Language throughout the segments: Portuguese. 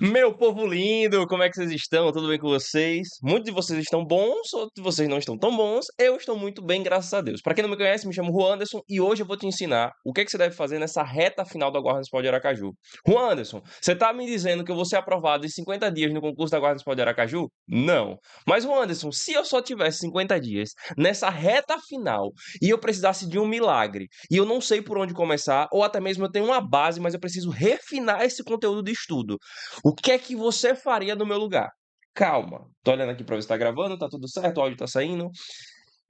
Meu povo lindo, como é que vocês estão? Tudo bem com vocês? Muitos de vocês estão bons, outros de vocês não estão tão bons. Eu estou muito bem, graças a Deus. Para quem não me conhece, me chamo Juan Anderson e hoje eu vou te ensinar o que é que você deve fazer nessa reta final da Guarda Municipal de Aracaju. Juan Anderson, você tá me dizendo que eu vou ser aprovado em 50 dias no concurso da Guarda Municipal de Aracaju? Não. Mas, Juan Anderson, se eu só tivesse 50 dias nessa reta final e eu precisasse de um milagre e eu não sei por onde começar, ou até mesmo eu tenho uma base, mas eu preciso refinar esse conteúdo de estudo. O que é que você faria no meu lugar? Calma, tô olhando aqui para ver se tá gravando, tá tudo certo, o áudio tá saindo.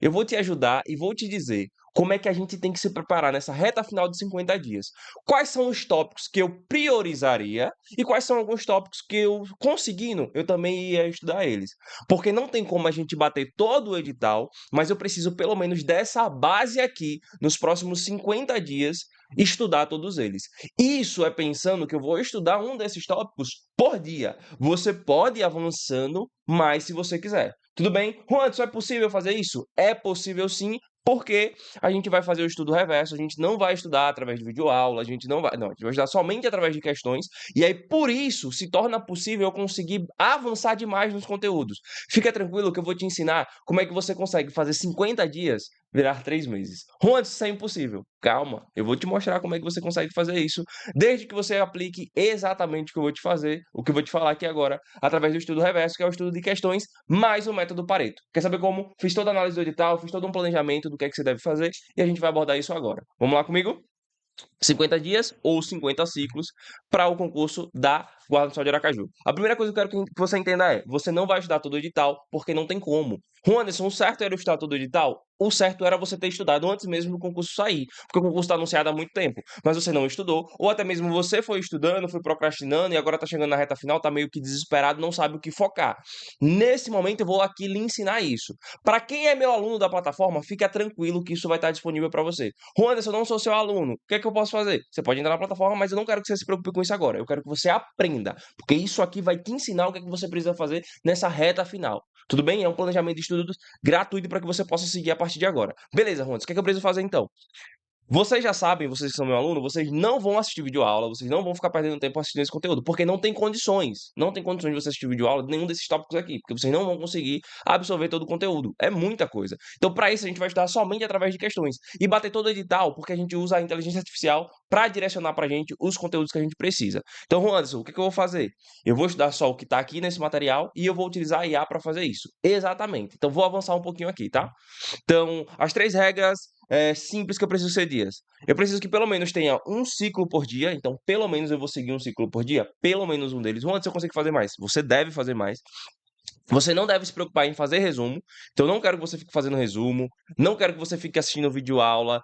Eu vou te ajudar e vou te dizer como é que a gente tem que se preparar nessa reta final de 50 dias. Quais são os tópicos que eu priorizaria e quais são alguns tópicos que eu, conseguindo, eu também ia estudar eles. Porque não tem como a gente bater todo o edital, mas eu preciso pelo menos dessa base aqui, nos próximos 50 dias, estudar todos eles. Isso é pensando que eu vou estudar um desses tópicos por dia. Você pode ir avançando mais se você quiser. Tudo bem? Juan, é possível fazer isso? É possível sim, porque a gente vai fazer o estudo reverso, a gente não vai estudar através de videoaula, a gente não vai, não, a gente vai estudar somente através de questões, e aí por isso se torna possível eu conseguir avançar demais nos conteúdos. Fica tranquilo que eu vou te ensinar como é que você consegue fazer 50 dias virar 3 meses. Juan, isso é impossível. Calma, eu vou te mostrar como é que você consegue fazer isso, desde que você aplique exatamente o que eu vou te fazer, o que eu vou te falar aqui agora, através do estudo reverso, que é o estudo de questões, mais o método Pareto. Quer saber como? Fiz toda a análise do edital, fiz todo um planejamento do que é que você deve fazer, e a gente vai abordar isso agora. Vamos lá comigo? 50 dias ou 50 ciclos para o concurso da Guarda Municipal de Aracaju. A primeira coisa que eu quero que você entenda é: você não vai estudar todo o edital, porque não tem como. Juan Anderson, o certo era eu estudar todo o edital? O certo era você ter estudado antes mesmo do concurso sair, porque o concurso está anunciado há muito tempo, mas você não estudou, ou até mesmo você foi estudando, foi procrastinando e agora está chegando na reta final, está meio que desesperado, não sabe o que focar. Nesse momento eu vou aqui lhe ensinar isso. Para quem é meu aluno da plataforma, fica tranquilo que isso vai estar disponível para você. Juan Anderson, eu não sou seu aluno, o que é que eu posso fazer? Você pode entrar na plataforma, mas eu não quero que você se preocupe com isso agora. Eu quero que você aprenda, porque isso aqui vai te ensinar o que é que você precisa fazer nessa reta final. Tudo bem? É um planejamento de estudos gratuito para que você possa seguir a partir de agora. Beleza, Rondes, o que é que eu preciso fazer então? Vocês já sabem, vocês que são meu aluno, vocês não vão assistir videoaula, vocês não vão ficar perdendo tempo assistindo esse conteúdo, porque não tem condições. Não tem condições de você assistir videoaula de nenhum desses tópicos aqui, porque vocês não vão conseguir absorver todo o conteúdo. É muita coisa. Então, para isso, a gente vai estudar somente através de questões e bater todo o edital, porque a gente usa a inteligência artificial para direcionar para a gente os conteúdos que a gente precisa. Então, Juan Anderson, o que é que eu vou fazer? Eu vou estudar só o que está aqui nesse material e eu vou utilizar a IA para fazer isso. Exatamente. Então, vou avançar um pouquinho aqui, tá? Então, as 3 regras simples que eu preciso ser dias. Eu preciso que pelo menos tenha um ciclo por dia, então pelo menos eu vou seguir um ciclo por dia, pelo menos um deles. Onde você consegue fazer mais? Você deve fazer mais. Você não deve se preocupar em fazer resumo, então não quero que você fique fazendo resumo, não quero que você fique assistindo videoaula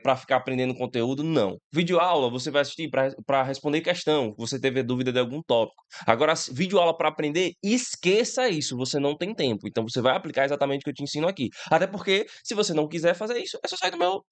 para ficar aprendendo conteúdo, não. Videoaula você vai assistir para responder questão, você teve dúvida de algum tópico. Agora, videoaula para aprender, esqueça isso, você não tem tempo, então você vai aplicar exatamente o que eu te ensino aqui. Até porque, se você não quiser fazer isso, é só sair do meu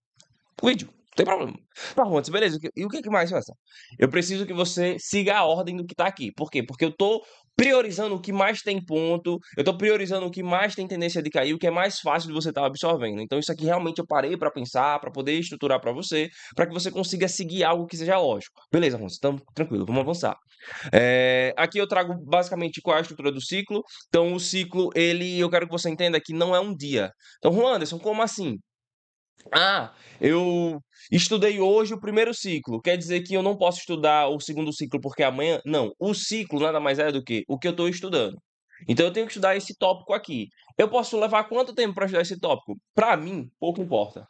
vídeo, não tem problema. Tá, Rontes, beleza. E o que mais, Wesson? Eu preciso que você siga a ordem do que tá aqui. Por quê? Porque eu tô priorizando o que mais tem ponto, eu tô priorizando o que mais tem tendência de cair, o que é mais fácil de você estar absorvendo. Então isso aqui realmente eu parei para pensar, para poder estruturar para você, para que você consiga seguir algo que seja lógico. Beleza, Rontes, então tranquilo, vamos avançar. Aqui eu trago basicamente qual é a estrutura do ciclo. Então o ciclo, eu quero que você entenda que não é um dia. Então, Juan Anderson, como assim? Ah, eu estudei hoje o primeiro ciclo. Quer dizer que eu não posso estudar o segundo ciclo porque é amanhã? Não. O ciclo nada mais é do que o que eu estou estudando. Então eu tenho que estudar esse tópico aqui. Eu posso levar quanto tempo para estudar esse tópico? Para mim, pouco importa.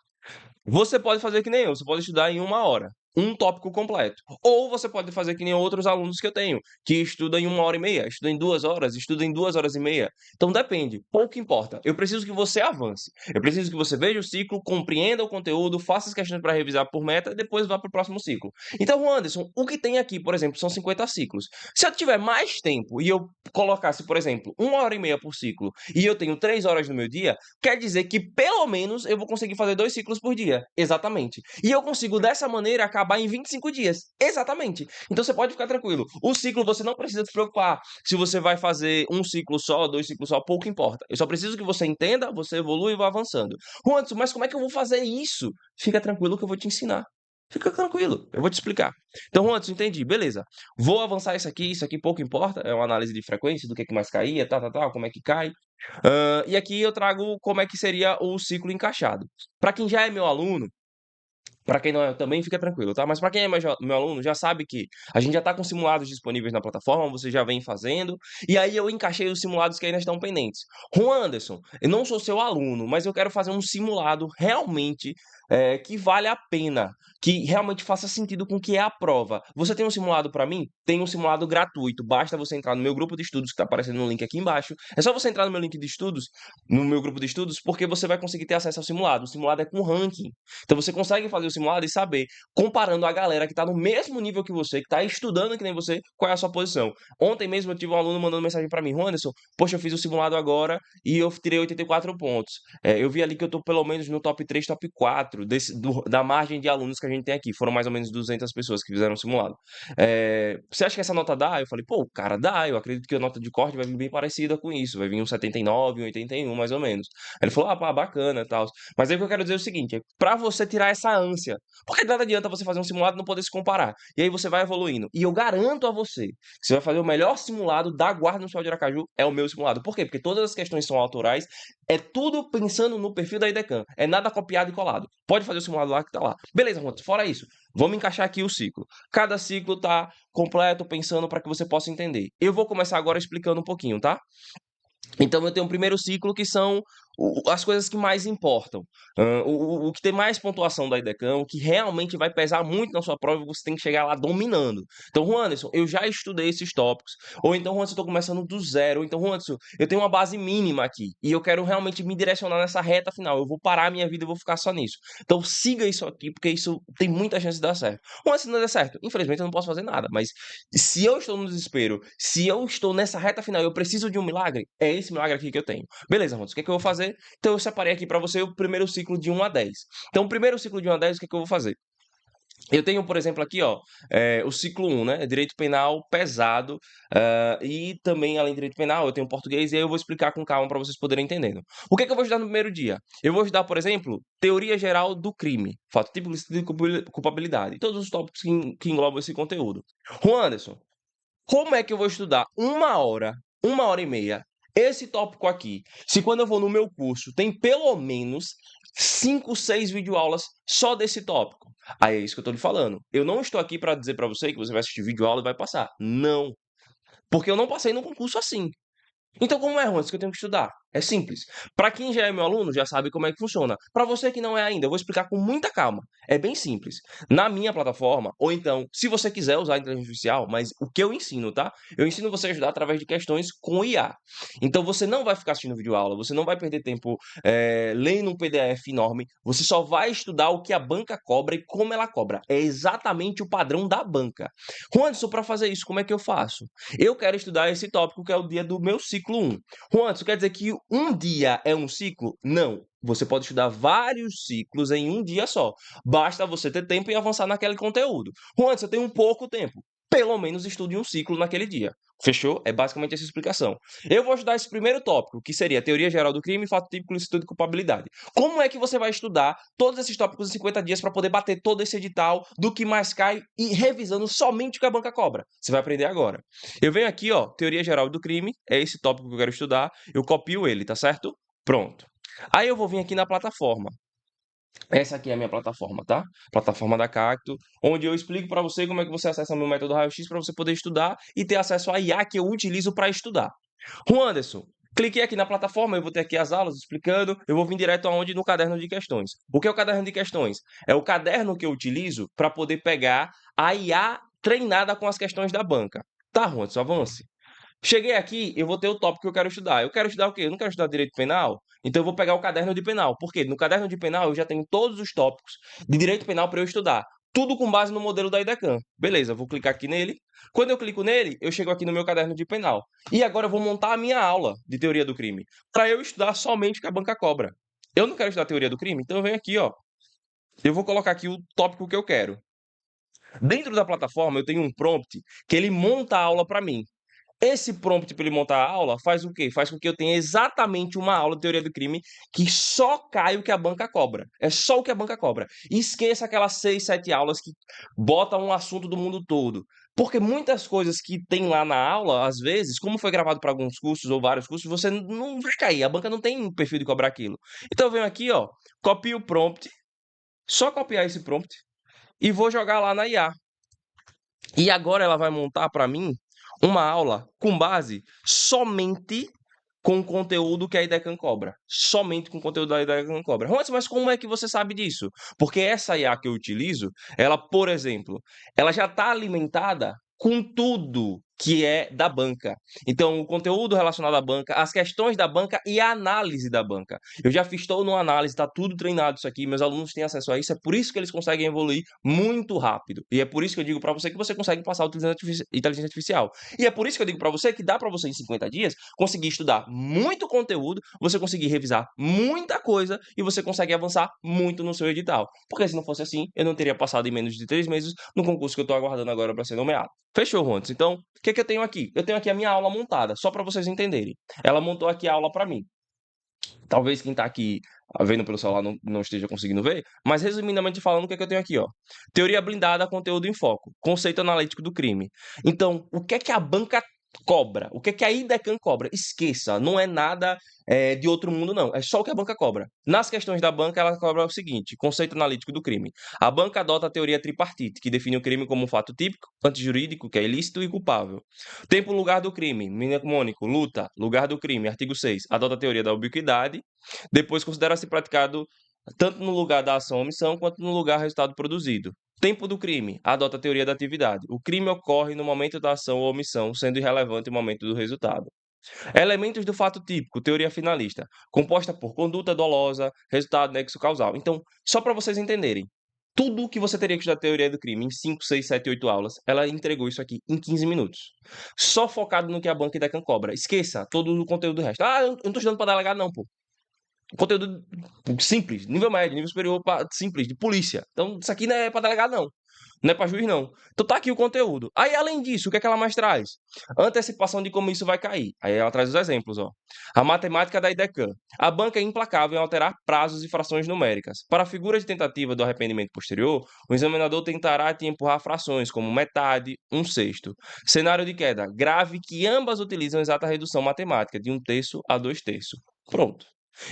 Você pode fazer que nem eu, você pode estudar em 1 hora, um tópico completo. Ou você pode fazer que nem outros alunos que eu tenho, que estudam em 1 hora e meia, estudam em 2 horas, estudam em 2 horas e meia. Então depende, pouco importa. Eu preciso que você avance. Eu preciso que você veja o ciclo, compreenda o conteúdo, faça as questões para revisar por meta e depois vá para o próximo ciclo. Então, Anderson, o que tem aqui, por exemplo, são 50 ciclos. Se eu tiver mais tempo e eu colocasse, por exemplo, 1 hora e meia por ciclo e eu tenho 3 horas no meu dia, quer dizer que pelo menos eu vou conseguir fazer 2 ciclos por dia. Exatamente. E eu consigo dessa maneira acabar em 25 dias. Exatamente. Então você pode ficar tranquilo. O ciclo você não precisa se preocupar se você vai fazer um ciclo só, 2 ciclos só, pouco importa. Eu só preciso que você entenda, você evolui e vá avançando. Juanson, mas como é que eu vou fazer isso? Fica tranquilo que eu vou te ensinar. Fica tranquilo, eu vou te explicar. Então, Juan, entendi, beleza. Vou avançar isso aqui pouco importa, é uma análise de frequência, do que mais caía, como é que cai. E aqui eu trago como é que seria o ciclo encaixado. Para quem já é meu aluno, para quem não é também, fica tranquilo, tá? Mas para quem é meu aluno, já sabe que a gente já está com simulados disponíveis na plataforma, você já vem fazendo, e aí eu encaixei os simulados que ainda estão pendentes. Juan Anderson, eu não sou seu aluno, mas eu quero fazer um simulado realmente que vale a pena, que realmente faça sentido com o que é a prova. Você tem um simulado para mim? Tem um simulado gratuito, basta você entrar no meu grupo de estudos, que está aparecendo no link aqui embaixo. É só você entrar no meu link de estudos, no meu grupo de estudos, porque você vai conseguir ter acesso ao simulado. O simulado é com ranking. Então você consegue fazer o simulado e saber, comparando a galera que está no mesmo nível que você, que está estudando que nem você, qual é a sua posição. Ontem mesmo eu tive um aluno mandando mensagem para mim, Anderson, poxa, eu fiz o simulado agora e eu tirei 84 pontos. Eu vi ali que eu estou pelo menos no top 3, top 4 da margem de alunos que a gente tem aqui. Foram mais ou menos 200 pessoas que fizeram o simulado. Você acha que essa nota dá? Eu falei, pô, cara, dá. Eu acredito que a nota de corte vai vir bem parecida com isso. Vai vir um 79, um 81, mais ou menos. Aí ele falou, ah, pá, bacana e tal. Mas aí o que eu quero dizer é o seguinte, é para você tirar essa ânsia, porque nada adianta você fazer um simulado e não poder se comparar. E aí você vai evoluindo. E eu garanto a você que você vai fazer o melhor simulado da Guarda Nacional de Aracaju, é o meu simulado. Por quê? Porque todas as questões são autorais, é tudo pensando no perfil da IDECAM, é nada copiado e colado. Pode fazer o simulado lá que tá lá. Beleza, Ronaldo, fora isso, vamos encaixar aqui o ciclo. Cada ciclo tá completo, pensando para que você possa entender. Eu vou começar agora explicando um pouquinho, tá? Então eu tenho um primeiro ciclo que são as coisas que mais importam. O que tem mais pontuação da IDECAM, o que realmente vai pesar muito na sua prova e você tem que chegar lá dominando. Então, Juanderson, eu já estudei esses tópicos. Ou então, Juanderson, eu estou começando do zero. Ou então, Juanderson, eu tenho uma base mínima aqui e eu quero realmente me direcionar nessa reta final. Eu vou parar a minha vida e vou ficar só nisso. Então, siga isso aqui, porque isso tem muita chance de dar certo. Juanderson, se não der certo, infelizmente eu não posso fazer nada. Mas se eu estou no desespero, se eu estou nessa reta final e eu preciso de um milagre, é esse milagre aqui que eu tenho. Beleza, Ronaldo, o que é que eu vou fazer? Então eu separei aqui para você o primeiro ciclo de 1 a 10. Então, o primeiro ciclo de 1 a 10, o que é que eu vou fazer? Eu tenho, por exemplo, aqui, ó, o ciclo 1, né? Direito penal pesado, e também, além de direito penal, eu tenho português, e aí eu vou explicar com calma para vocês poderem entendendo. O que é que eu vou estudar no primeiro dia? Eu vou estudar, por exemplo, teoria geral do crime, fato típico de culpabilidade, todos os tópicos que englobam esse conteúdo. Juan Anderson, como é que eu vou estudar 1 hora e meia, esse tópico aqui, se quando eu vou no meu curso tem pelo menos 5, 6 videoaulas só desse tópico? Aí é isso que eu tô lhe falando. Eu não estou aqui para dizer para você que você vai assistir videoaula e vai passar. Não. Porque eu não passei no concurso assim. Então, como é, Ronaldo, que eu tenho que estudar? É simples. Para quem já é meu aluno, já sabe como é que funciona. Para você que não é ainda, eu vou explicar com muita calma. É bem simples. Na minha plataforma, ou então, se você quiser usar a inteligência artificial, mas o que eu ensino, tá? Eu ensino você a ajudar através de questões com IA. Então, você não vai ficar assistindo videoaula, você não vai perder tempo lendo um PDF enorme, você só vai estudar o que a banca cobra e como ela cobra. É exatamente o padrão da banca. Juanderson, para fazer isso, como é que eu faço? Eu quero estudar esse tópico que é o dia do meu ciclo 1. Juan, isso quer dizer que um dia é um ciclo? Não. Você pode estudar vários ciclos em um dia só. Basta você ter tempo e avançar naquele conteúdo. Juan, você tem um pouco tempo. Pelo menos estude um ciclo naquele dia. Fechou? É basicamente essa explicação. Eu vou estudar esse primeiro tópico, que seria teoria geral do crime, fato típico, licitude e culpabilidade. Como é que você vai estudar todos esses tópicos em 50 dias para poder bater todo esse edital do que mais cai e revisando somente o que a banca cobra? Você vai aprender agora. Eu venho aqui, ó, teoria geral do crime, é esse tópico que eu quero estudar, eu copio ele, tá certo? Pronto. Aí eu vou vir aqui na plataforma. Essa aqui é a minha plataforma, tá? Plataforma da Cacto, onde eu explico para você como é que você acessa meu método raio-x para você poder estudar e ter acesso à IA que eu utilizo para estudar. Juan Anderson, cliquei aqui na plataforma, eu vou ter aqui as aulas explicando, eu vou vir direto aonde? No caderno de questões. O que é o caderno de questões? É o caderno que eu utilizo para poder pegar a IA treinada com as questões da banca. Tá, Juan Anderson, avance. Cheguei aqui, eu vou ter o tópico que eu quero estudar. Eu quero estudar o quê? Eu não quero estudar direito penal, então eu vou pegar o caderno de penal. Por quê? No caderno de penal eu já tenho todos os tópicos de direito penal para eu estudar. Tudo com base no modelo da IDECAM. Beleza, eu vou clicar aqui nele. Quando eu clico nele, eu chego aqui no meu caderno de penal. E agora eu vou montar a minha aula de teoria do crime, para eu estudar somente o que a banca cobra. Eu não quero estudar teoria do crime, então eu venho aqui, ó. Eu vou colocar aqui o tópico que eu quero. Dentro da plataforma eu tenho um prompt que ele monta a aula para mim. Esse prompt para ele montar a aula faz o quê? Faz com que eu tenha exatamente uma aula de teoria do crime que só cai o que a banca cobra. É só o que a banca cobra. E esqueça aquelas 6, 7 aulas que botam um assunto do mundo todo. Porque muitas coisas que tem lá na aula, às vezes, como foi gravado para alguns cursos ou vários cursos, você não vai cair. A banca não tem um perfil de cobrar aquilo. Então eu venho aqui, ó, copio o prompt, só copiar esse prompt e vou jogar lá na IA. E agora ela vai montar para mim uma aula com base somente com o conteúdo que a IDECAN cobra. Somente com o conteúdo da IDECAN cobra. Ronaldo, mas como é que você sabe disso? Porque essa IA que eu utilizo, ela, por exemplo, ela já está alimentada com tudo que é da banca. Então, o conteúdo relacionado à banca, as questões da banca e a análise da banca. Eu já fiz toda uma análise, está tudo treinado isso aqui, meus alunos têm acesso a isso, é por isso que eles conseguem evoluir muito rápido. E é por isso que eu digo para você que você consegue passar utilizando inteligência artificial. E é por isso que eu digo para você que dá para você em 50 dias conseguir estudar muito conteúdo, você conseguir revisar muita coisa e você consegue avançar muito no seu edital. Porque se não fosse assim, eu não teria passado em menos de 3 meses no concurso que eu estou aguardando agora para ser nomeado. Fechou, Rontes? Então, o que eu tenho aqui? Eu tenho aqui a minha aula montada, só para vocês entenderem. Ela montou aqui a aula para mim. Talvez quem está aqui vendo pelo celular não esteja conseguindo ver, mas resumidamente falando, o que eu tenho aqui, ó? Teoria blindada, conteúdo em foco, conceito analítico do crime. Então, o que é que a banca cobra? O que é que a IDECAN cobra? Esqueça, não é nada de outro mundo, não. É só o que a banca cobra. Nas questões da banca, ela cobra o seguinte: conceito analítico do crime. A banca adota a teoria tripartite, que define o crime como um fato típico, antijurídico, que é ilícito, e culpável. Tempo, lugar do crime. Mnemônico, luta, lugar do crime. Artigo 6. Adota a teoria da ubiquidade. Depois, considera-se praticado tanto no lugar da ação ou omissão, quanto no lugar resultado produzido. Tempo do crime. Adota a teoria da atividade. O crime ocorre no momento da ação ou omissão, sendo irrelevante o momento do resultado. Elementos do fato típico, teoria finalista, composta por conduta dolosa, resultado nexo causal. Então, só para vocês entenderem, tudo que você teria que estudar teoria do crime em 5, 6, 7, 8 aulas, ela entregou isso aqui em 15 minutos. Só focado no que a banca e Decan cobra. Esqueça todo o conteúdo do resto. Ah, eu não tô estudando para delegado não, pô. Conteúdo simples, nível médio, nível superior, simples, de polícia. Então, isso aqui não é para delegado, não. Não é para juiz, não. Então tá aqui o conteúdo. Aí, além disso, o que é que ela mais traz? Antecipação de como isso vai cair. Aí ela traz os exemplos, ó. A matemática da IDECAN. A banca é implacável em alterar prazos e frações numéricas. Para a figura de tentativa do arrependimento posterior, o examinador tentará te empurrar frações, como metade, um sexto. Cenário de queda. Grave que ambas utilizam exata redução matemática, de um terço a dois terços. Pronto.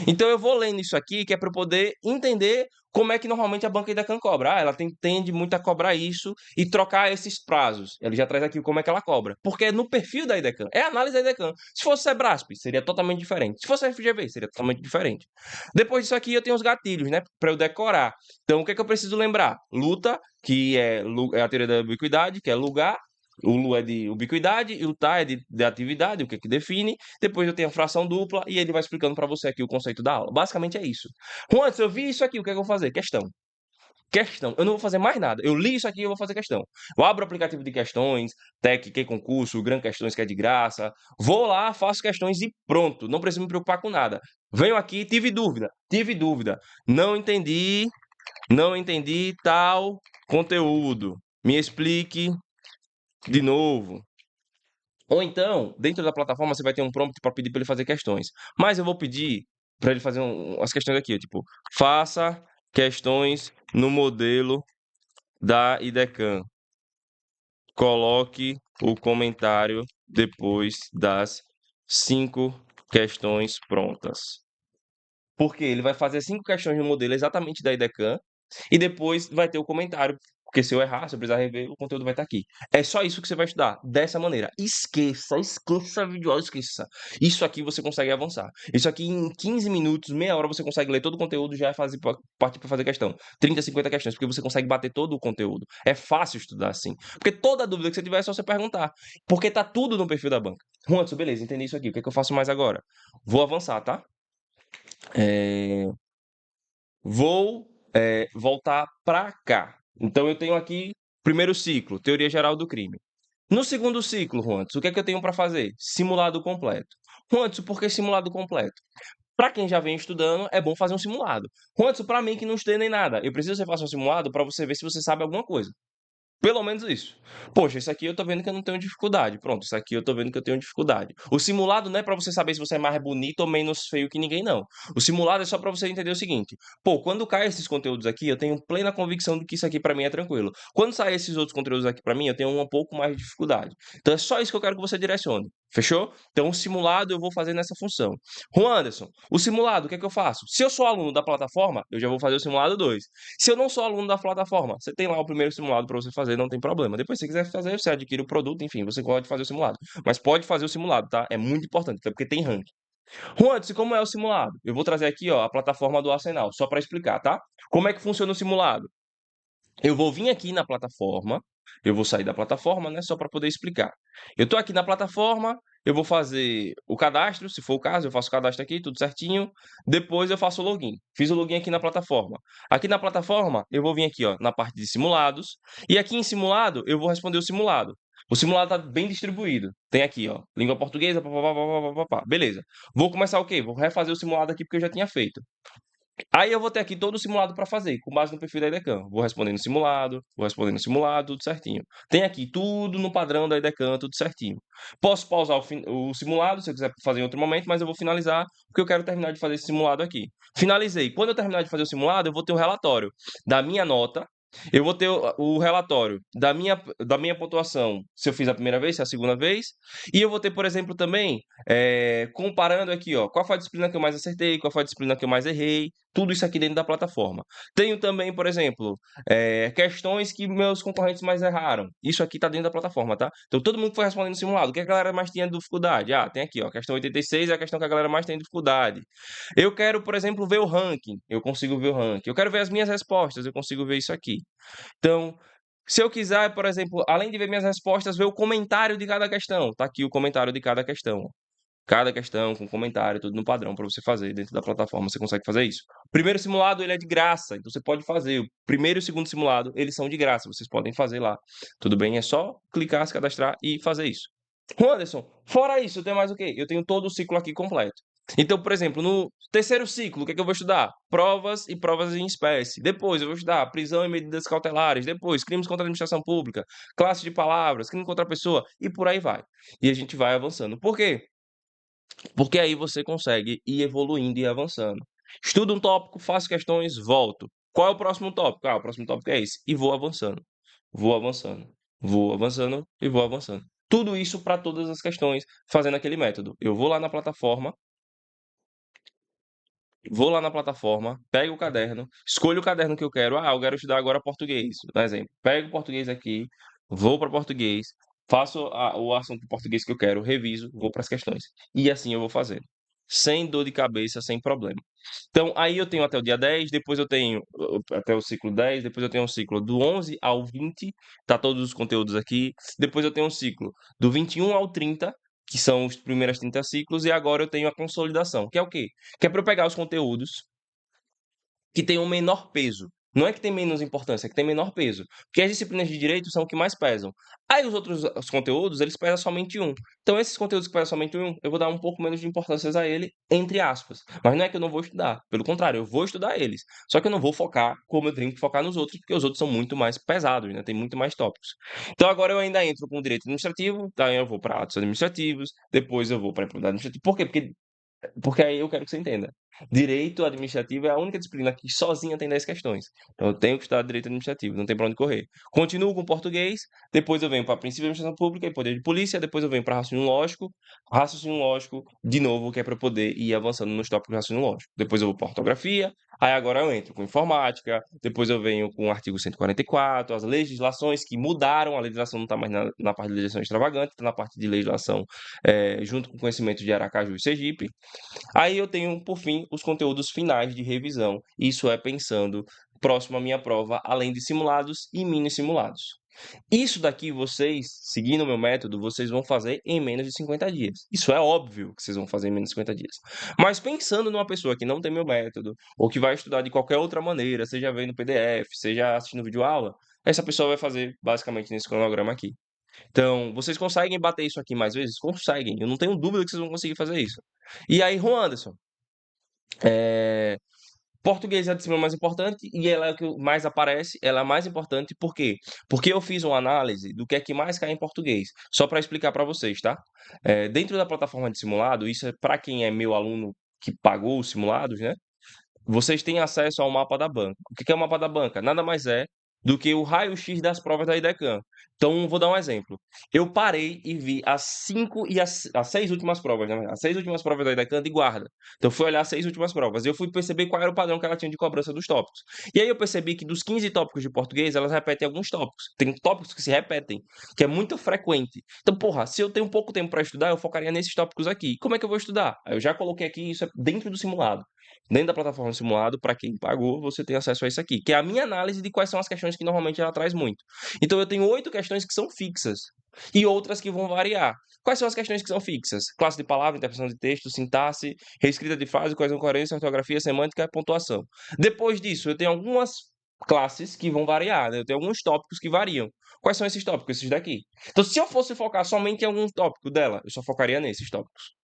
Então eu vou lendo isso aqui, que é para eu poder entender como é que normalmente a banca Idecan cobra. Ah, ela tende muito a cobrar isso e trocar esses prazos. Ele já traz aqui como é que ela cobra. Porque é no perfil da Idecan, é a análise da Idecan. Se fosse Sebrasp, seria totalmente diferente. Se fosse FGV, seria totalmente diferente. Depois disso aqui eu tenho os gatilhos, né, para eu decorar. Então o que é que eu preciso lembrar? Luta, que é a teoria da ubiquidade, que é lugar. O Lu é de ubiquidade e o tá é de atividade, o que é que define. Depois eu tenho a fração dupla e ele vai explicando para você aqui o conceito da aula. Basicamente é isso. Juan, se eu vi isso aqui, o que é que eu vou fazer? Questão. Questão. Eu não vou fazer mais nada. Eu li isso aqui e eu vou fazer questão. Eu abro o aplicativo de questões, Tec, que concurso, Gran Questões, que é de graça. Vou lá, faço questões e pronto. Não preciso me preocupar com nada. Venho aqui, tive dúvida. Tive dúvida. Não entendi tal conteúdo. Me explique de novo. Ou então, dentro da plataforma, você vai ter um prompt para pedir para ele fazer questões. Mas eu vou pedir para ele fazer as questões aqui, tipo, faça questões no modelo da IDECAN. Coloque o comentário depois das 5 questões prontas. Porque ele vai fazer 5 questões no modelo exatamente da IDECAN e depois vai ter o comentário. Porque se eu errar, se eu precisar rever, o conteúdo vai estar aqui. É só isso que você vai estudar, dessa maneira. Esqueça a videoaula, esqueça. Isso aqui você consegue avançar. Isso aqui em 15 minutos, meia hora, você consegue ler todo o conteúdo e já partir para fazer questão. 30, 50 questões, porque você consegue bater todo o conteúdo. É fácil estudar assim. Porque toda dúvida que você tiver é só você perguntar. Porque tá tudo no perfil da banca. Juanso, beleza, entendi isso aqui. O que é que eu faço mais agora? Vou avançar, tá? Vou voltar para cá. Então, eu tenho aqui primeiro ciclo, teoria geral do crime. No segundo ciclo, Juantos, o que é que eu tenho para fazer? Simulado completo. Juantos, por que simulado completo? Para quem já vem estudando, é bom fazer um simulado. Juantos, para mim que não estudei nem nada, eu preciso que você faça um simulado para você ver se você sabe alguma coisa. Pelo menos isso. Poxa, isso aqui eu tô vendo que eu não tenho dificuldade. Pronto, isso aqui eu tô vendo que eu tenho dificuldade. O simulado não é pra você saber se você é mais bonito ou menos feio que ninguém, não. O simulado é só pra você entender o seguinte: pô, quando cai esses conteúdos aqui, eu tenho plena convicção de que isso aqui pra mim é tranquilo. Quando saem esses outros conteúdos aqui pra mim, eu tenho um pouco mais de dificuldade. Então é só isso que eu quero que você direcione. Fechou? Então o simulado eu vou fazer nessa função. Juan Anderson, o simulado, o que é que eu faço? Se eu sou aluno da plataforma, eu já vou fazer o simulado 2. Se eu não sou aluno da plataforma, você tem lá o primeiro simulado para você fazer, não tem problema. Depois, se você quiser fazer, você adquire o produto, enfim, você pode fazer o simulado. Mas pode fazer o simulado, tá? É muito importante, até porque tem ranking. Juan, como é o simulado? Eu vou trazer aqui, ó, a plataforma do Arsenal, só para explicar, tá? Como é que funciona o simulado? Eu vou vir aqui na plataforma, eu vou sair da plataforma, né, só para poder explicar. Eu estou aqui na plataforma, eu vou fazer o cadastro, se for o caso, eu faço o cadastro aqui, tudo certinho. Depois eu faço o login. Fiz o login aqui na plataforma. Aqui na plataforma, eu vou vir aqui, ó, na parte de simulados, e aqui em simulado, eu vou responder o simulado. O simulado está bem distribuído. Tem aqui, ó, língua portuguesa, papapá, papapá, beleza. Vou começar o quê? Vou refazer o simulado aqui porque eu já tinha feito. Aí eu vou ter aqui todo o simulado para fazer, com base no perfil da IDECAM. Vou respondendo vou respondendo no simulado, tudo certinho. Tem aqui tudo no padrão da IDECAM, tudo certinho. Posso pausar o simulado, se eu quiser fazer em outro momento, mas eu vou finalizar, porque eu quero terminar de fazer esse simulado aqui. Finalizei. Quando eu terminar de fazer o simulado, eu vou ter um relatório da minha nota, eu vou ter o relatório da minha pontuação, se eu fiz a primeira vez, se é a segunda vez, e eu vou ter, por exemplo, também, comparando aqui, ó, qual foi a disciplina que eu mais acertei, qual foi a disciplina que eu mais errei, tudo isso aqui dentro da plataforma. Tenho também, por exemplo, questões que meus concorrentes mais erraram. Isso aqui está dentro da plataforma, tá? Então todo mundo foi respondendo no simulado. O que a galera mais tinha dificuldade? Ah, tem aqui, ó, a questão 86 é a questão que a galera mais tem dificuldade. Eu quero, por exemplo, ver o ranking. Eu consigo ver o ranking. Eu quero ver as minhas respostas. Eu consigo ver isso aqui. Então, se eu quiser, por exemplo, além de ver minhas respostas, ver o comentário de cada questão. Tá aqui o comentário de cada questão. Cada questão com comentário, tudo no padrão para você fazer dentro da plataforma, você consegue fazer isso. O primeiro simulado, ele é de graça, então você pode fazer. O primeiro e o segundo simulado, eles são de graça, vocês podem fazer lá. Tudo bem? É só clicar, se cadastrar e fazer isso. Anderson, fora isso, eu tenho mais o quê? Eu tenho todo o ciclo aqui completo. Então, por exemplo, no terceiro ciclo, o que é que eu vou estudar? Provas e provas em espécie. Depois, eu vou estudar prisão e medidas cautelares. Depois, crimes contra a administração pública, classe de palavras, crime contra a pessoa, e por aí vai. E a gente vai avançando. Por quê? Porque aí você consegue ir evoluindo e avançando. Estudo um tópico, faço questões, volto. Qual é o próximo tópico? Ah, o próximo tópico é esse. E vou avançando. Vou avançando. Vou avançando e vou avançando. Tudo isso para todas as questões, fazendo aquele método. Eu vou lá na plataforma, pego o caderno, escolho o caderno que eu quero. Ah, eu quero estudar agora português, por exemplo. Pego o português aqui, vou para português, faço o assunto de português que eu quero, reviso, vou para as questões. E assim eu vou fazendo. Sem dor de cabeça, sem problema. Então, aí eu tenho até o dia 10, depois eu tenho até o ciclo 10, depois eu tenho um ciclo do 11 ao 20, tá todos os conteúdos aqui. Depois eu tenho um ciclo do 21 ao 30, que são os primeiros 30 ciclos, e agora eu tenho a consolidação, que é o quê? Que é para eu pegar os conteúdos que tem um menor peso. Não é que tem menos importância, é que tem menor peso. Porque as disciplinas de direito são o que mais pesam. Aí os conteúdos, eles pesam somente um. Então, esses conteúdos que pesam somente um, eu vou dar um pouco menos de importância a ele, entre aspas. Mas não é que eu não vou estudar. Pelo contrário, eu vou estudar eles. Só que eu não vou focar como eu tenho que focar nos outros, porque os outros são muito mais pesados, né? Tem muito mais tópicos. Então, agora eu ainda entro com direito administrativo, tá? Eu vou para atos administrativos, depois eu vou para improbidade administrativa. Por quê? Porque aí eu quero que você entenda. Direito administrativo é a única disciplina que sozinha tem 10 questões. Então eu tenho que estudar direito administrativo, não tem para onde correr. Continuo com português, depois eu venho para princípio de administração pública e poder de polícia, depois eu venho para raciocínio lógico, de novo, que é para eu poder ir avançando nos tópicos de raciocínio lógico. Depois eu vou para ortografia, aí agora eu entro com informática, depois eu venho com o artigo 144, as legislações que mudaram, a legislação não está mais na parte de legislação extravagante, está na parte de legislação junto com o conhecimento de Aracaju e Sergipe. Aí eu tenho, por fim, os conteúdos finais de revisão. Isso é pensando próximo à minha prova, além de simulados e mini simulados. Isso daqui vocês, seguindo o meu método, vocês vão fazer em menos de 50 dias. Isso é óbvio que vocês vão fazer em menos de 50 dias. Mas pensando numa pessoa que não tem meu método, ou que vai estudar de qualquer outra maneira, seja vendo PDF, seja assistindo videoaula, essa pessoa vai fazer basicamente nesse cronograma aqui. Então, vocês conseguem bater isso aqui mais vezes? Conseguem. Eu não tenho dúvida que vocês vão conseguir fazer isso. E aí, Juan Anderson, é, Português é a disciplina mais importante e ela é a que mais aparece, ela é a mais importante por quê? Porque eu fiz uma análise do que é que mais cai em português, só para explicar para vocês, tá? Dentro da plataforma de simulado, isso é para quem é meu aluno que pagou os simulados, né? Vocês têm acesso ao mapa da banca. O que que é o mapa da banca? Nada mais é do que o raio-x das provas da IDECAM. Então, vou dar um exemplo. Eu parei e vi as 5 e as 6 últimas provas, né? As 6 últimas provas da IDECAM de guarda. Então, eu fui olhar as 6 últimas provas. E eu fui perceber qual era o padrão que ela tinha de cobrança dos tópicos. E aí eu percebi que dos 15 tópicos de português, elas repetem alguns tópicos. Tem tópicos que se repetem, que é muito frequente. Então, porra, se eu tenho pouco tempo para estudar, eu focaria nesses tópicos aqui. Como é que eu vou estudar? Aí eu já coloquei aqui, isso é dentro do simulado. Dentro da plataforma simulado, para quem pagou, você tem acesso a isso aqui, que é a minha análise de quais são as questões que normalmente ela traz muito. Então eu tenho 8 questões que são fixas e outras que vão variar. Quais são as questões que são fixas? Classe de palavra, interpretação de texto, sintaxe, reescrita de frase, coesão, coerência, ortografia, semântica e pontuação. Depois disso, eu tenho algumas classes que vão variar, né? Eu tenho alguns tópicos que variam. Quais são esses tópicos? Esses daqui. Então, se eu fosse focar somente em algum tópico dela, eu só focaria nesses tópicos.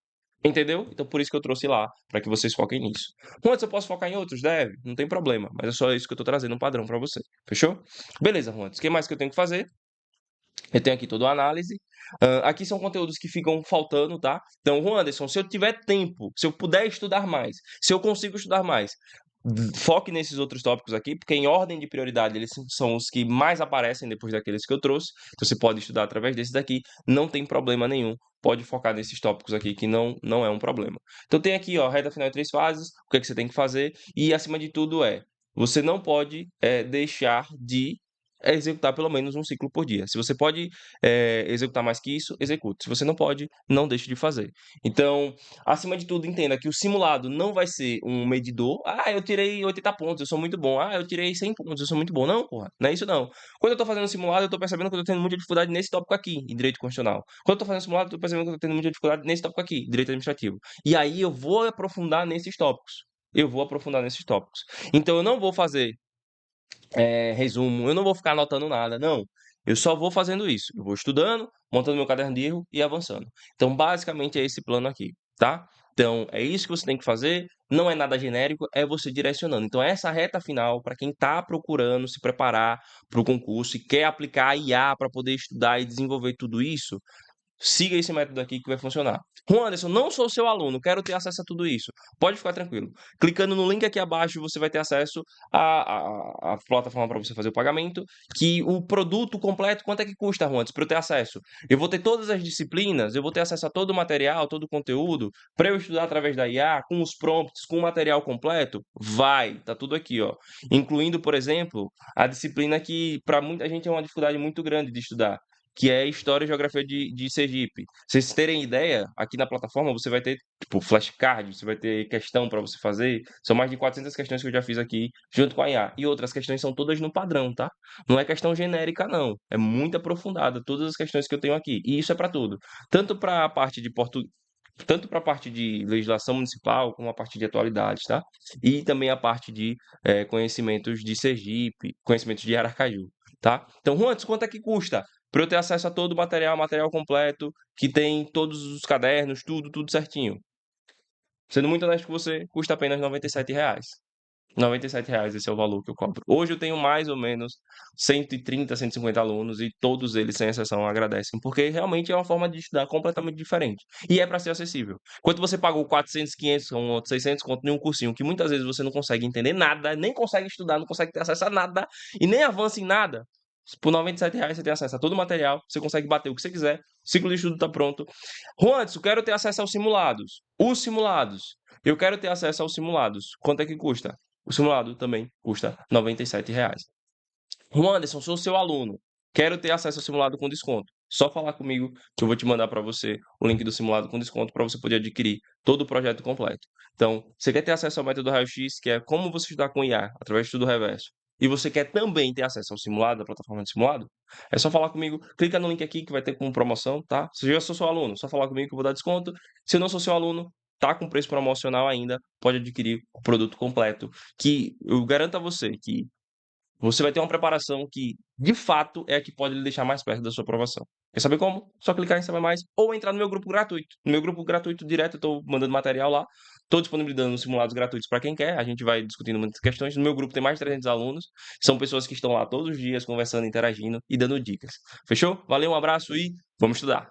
Entendeu? Então por isso que eu trouxe lá, para que vocês foquem nisso. Juan, eu posso focar em outros? Deve, não tem problema, mas é só isso que eu tô trazendo um padrão para você. Fechou? Beleza, Juan. O que mais que eu tenho que fazer? Eu tenho aqui toda a análise. Aqui são conteúdos que ficam faltando, tá? Então, Juan Anderson, se eu tiver tempo, se eu puder estudar mais, se eu consigo estudar mais, foque nesses outros tópicos aqui, porque em ordem de prioridade eles são os que mais aparecem depois daqueles que eu trouxe. Então você pode estudar através desses daqui, não tem problema nenhum. Pode focar nesses tópicos aqui que não é um problema. Então tem aqui, ó, reta final em 3 fases, o que é que você tem que fazer e acima de tudo você não pode deixar de executar pelo menos um ciclo por dia. Se você pode executar mais que isso, execute. Se você não pode, não deixe de fazer. Então, acima de tudo, entenda que o simulado não vai ser um medidor. Ah, eu tirei 80 pontos, eu sou muito bom. Ah, eu tirei 100 pontos, eu sou muito bom. Não, porra, não é isso não. Quando eu tô fazendo simulado, eu tô percebendo que eu tô tendo muita dificuldade nesse tópico aqui, em direito constitucional. Quando eu tô fazendo simulado, eu tô percebendo que eu tô tendo muita dificuldade nesse tópico aqui, direito administrativo. E aí eu vou aprofundar nesses tópicos. Eu vou aprofundar nesses tópicos. Então eu não vou fazer resumo, eu não vou ficar anotando nada, não. Eu só vou fazendo isso. Eu vou estudando, montando meu caderno de erro e avançando. Então, basicamente, é esse plano aqui, tá? Então, é isso que você tem que fazer. Não é nada genérico, é você direcionando. Então, essa reta final, para quem está procurando se preparar para o concurso e quer aplicar a IA para poder estudar e desenvolver tudo isso, siga esse método aqui que vai funcionar. Juan Anderson, não sou seu aluno, quero ter acesso a tudo isso. Pode ficar tranquilo. Clicando no link aqui abaixo, você vai ter acesso à plataforma para você fazer o pagamento. Que o produto completo, quanto é que custa, Juan, para eu ter acesso? Eu vou ter todas as disciplinas, eu vou ter acesso a todo o material, todo o conteúdo, para eu estudar através da IA, com os prompts, com o material completo? Vai, tá tudo aqui, ó. Incluindo, por exemplo, a disciplina que para muita gente é uma dificuldade muito grande de estudar, que é História e Geografia de Sergipe. Pra vocês terem ideia, aqui na plataforma você vai ter, tipo, flashcard, você vai ter questão para você fazer. São mais de 400 questões que eu já fiz aqui, junto com a IA. E outras questões são todas no padrão, tá? Não é questão genérica, não. É muito aprofundada, todas as questões que eu tenho aqui. E isso é para tudo. Tanto para a parte de português, tanto para a parte de legislação municipal, como a parte de atualidades, tá? E também a parte de conhecimentos de Sergipe, conhecimentos de Aracaju, tá? Então, Juan, quanto é que custa para eu ter acesso a todo o material, material completo, que tem todos os cadernos, tudo certinho? Sendo muito honesto com você, custa apenas R$ 97. R$ 97, esse é o valor que eu cobro. Hoje eu tenho mais ou menos 130, 150 alunos e todos eles, sem exceção, agradecem, porque realmente é uma forma de estudar completamente diferente. E é para ser acessível. Quando você pagou 400, 500, 600 conto em um cursinho, que muitas vezes você não consegue entender nada, nem consegue estudar, não consegue ter acesso a nada e nem avança em nada, por R$ 97 você tem acesso a todo o material, você consegue bater o que você quiser, o ciclo de estudo está pronto. Juan, eu quero ter acesso aos simulados. Os simulados. Eu quero ter acesso aos simulados. Quanto é que custa? O simulado também custa R$ 97. Juan Anderson, sou seu aluno. Quero ter acesso ao simulado com desconto. Só falar comigo que eu vou te mandar para você o link do simulado com desconto para você poder adquirir todo o projeto completo. Então, você quer ter acesso ao método raio-x, que é como você estudar com IA através de estudo reverso, e você quer também ter acesso ao simulado, à plataforma de simulado, é só falar comigo, clica no link aqui que vai ter como promoção, tá? Se eu já sou seu aluno, só falar comigo que eu vou dar desconto. Se eu não sou seu aluno, tá com preço promocional ainda, pode adquirir o produto completo, que eu garanto a você que você vai ter uma preparação que, de fato, é a que pode lhe deixar mais perto da sua aprovação. Quer saber como? Só clicar em saber mais ou entrar no meu grupo gratuito. No meu grupo gratuito direto, eu estou mandando material lá. Tô disponibilizando simulados gratuitos para quem quer, a gente vai discutindo muitas questões. No meu grupo tem mais de 300 alunos, são pessoas que estão lá todos os dias conversando, interagindo e dando dicas. Fechou? Valeu, um abraço e vamos estudar!